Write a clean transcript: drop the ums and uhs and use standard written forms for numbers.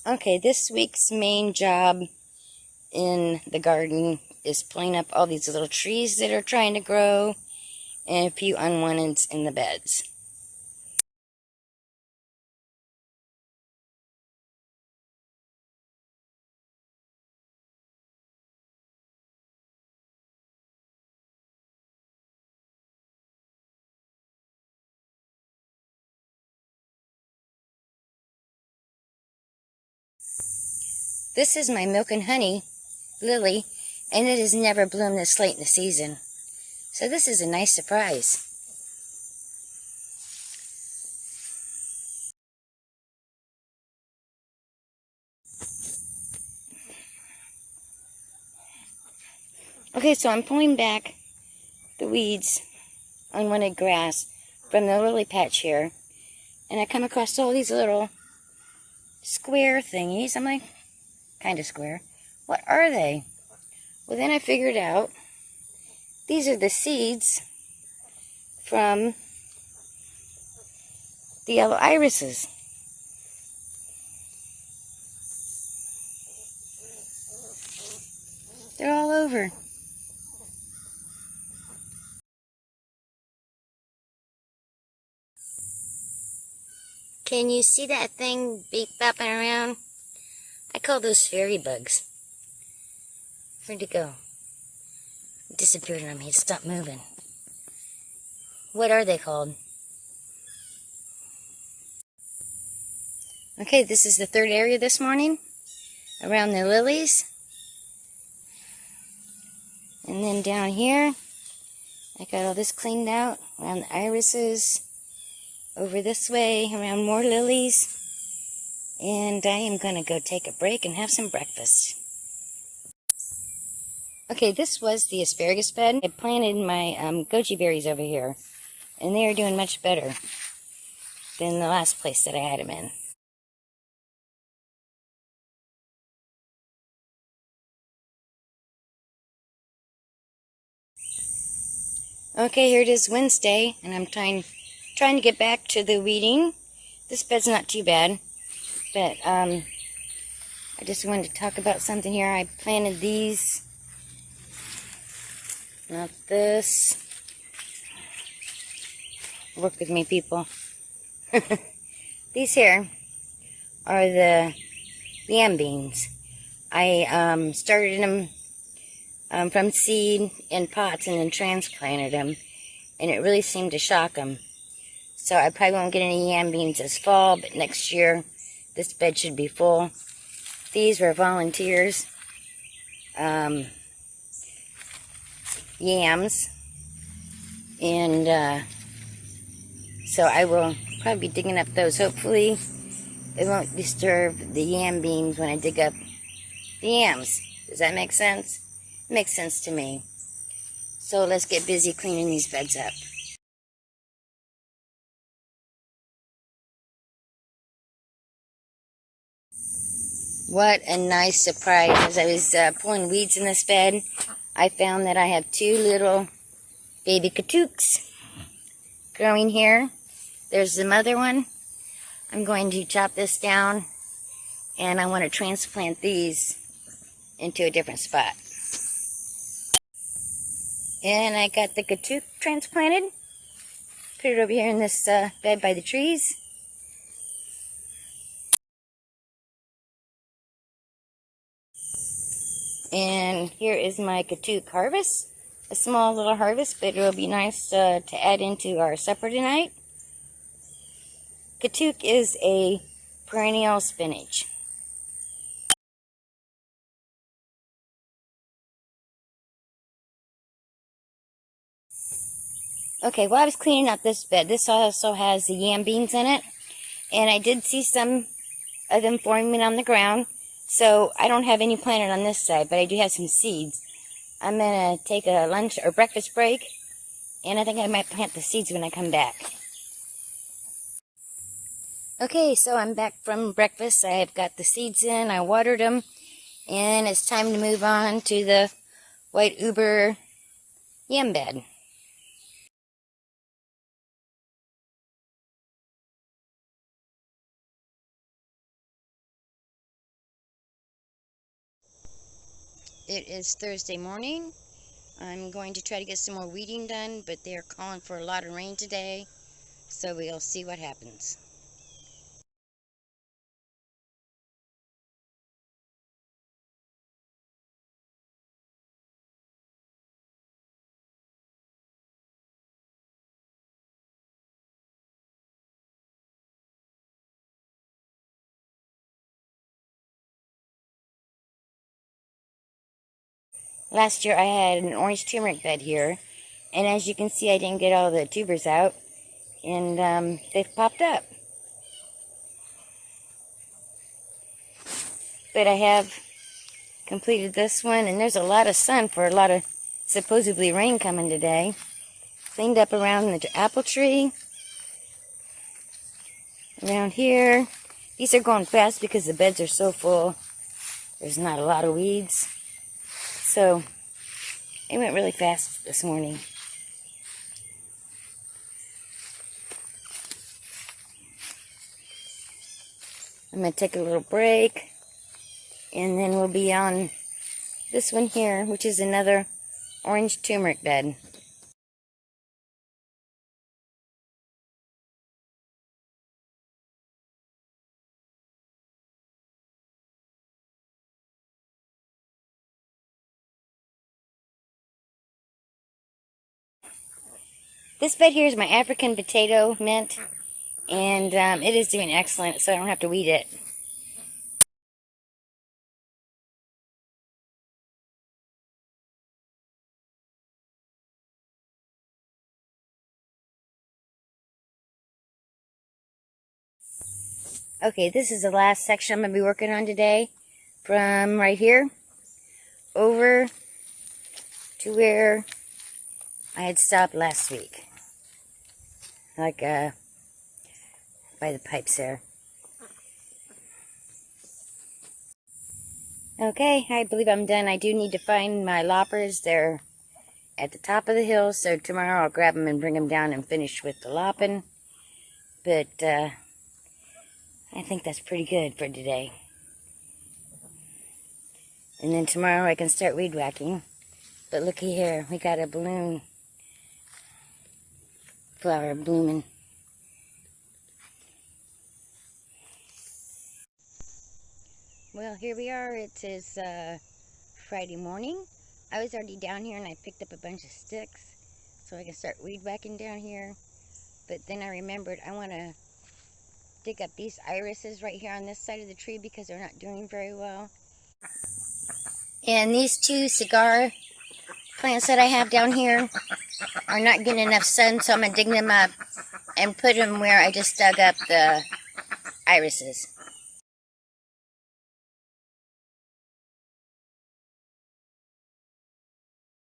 Okay, this week's main job in the garden is pulling up all these little trees that are trying to grow and a few unwanteds in the beds. This is my milk and honey lily, and it has never bloomed this late in the season. So this is a nice surprise. Okay, so I'm pulling back the weeds, unwanted grass, from the lily patch here, and I come across all these little square thingies. I'm like, kind of square. What are they? Well, then I figured out these are the seeds from the yellow irises. They're all over. Can you see that thing beep bopping around? I call those fairy bugs. Where'd it go? It disappeared on me. It stopped moving. What are they called? Okay, this is the third area this morning around the lilies. And then down here, I got all this cleaned out around the irises. Over this way, around more lilies. And I am going to go take a break and have some breakfast. Okay, this was the asparagus bed. I planted my goji berries over here, and they are doing much better than the last place that I had them in. Okay, here it is Wednesday, and I'm trying to get back to the weeding. This bed's not too bad, but I just wanted to talk about something here. I planted these, not this. Work with me, people. These here are the yam beans. I started them from seed in pots and then transplanted them, and it really seemed to shock them. So I probably won't get any yam beans this fall, but next year this bed should be full. These were volunteers yams, and so I will probably be digging up those. Hopefully it won't disturb the yam beans when I dig up the yams. Does that make sense? It makes sense to me. So let's get busy cleaning these beds up. What a nice surprise. As I was pulling weeds in this bed, I found that I have two little baby katooks growing here. There's the mother one. I'm going to chop this down, and I want to transplant these into a different spot. And I got the katook transplanted. Put it over here in this bed by the trees. And here is my katook harvest. A small little harvest, but it will be nice to add into our supper tonight. Katook is a perennial spinach. Okay, while I was cleaning up this bed, this also has the yam beans in it. And I did see some of them forming on the ground. So I don't have any planted on this side, but I do have some seeds. I'm going to take a lunch or breakfast break, and I think I might plant the seeds when I come back. Okay, so I'm back from breakfast. I've got the seeds in, I watered them, and it's time to move on to the white Uber yam bed. It is Thursday morning. I'm going to try to get some more weeding done, but they're calling for a lot of rain today, so we'll see what happens. Last year I had an orange turmeric bed here, and as you can see I didn't get all the tubers out, and they've popped up. But I have completed this one, and there's a lot of sun for a lot of supposedly rain coming today. Cleaned up around the apple tree, around here. These are going fast because the beds are so full. There's not a lot of weeds. So it went really fast this morning. I'm going to take a little break, and then we'll be on this one here, which is another orange turmeric bed. This bed here is my African potato mint, and it is doing excellent, so I don't have to weed it. Okay, this is the last section I'm going to be working on today. From right here over to where I had stopped last week. Like, by the pipes there. Okay, I believe I'm done. I do need to find my loppers. They're at the top of the hill, so tomorrow I'll grab them and bring them down and finish with the lopping. But, I think that's pretty good for today. And then tomorrow I can start weed whacking. But looky here, we got a balloon flower blooming. Well, here we are. It is Friday morning. I was already down here and I picked up a bunch of sticks so I can start weed whacking down here. But then I remembered I want to dig up these irises right here on this side of the tree because they're not doing very well. And these two cigar plants that I have down here are not getting enough sun, so I'm going to dig them up and put them where I just dug up the irises.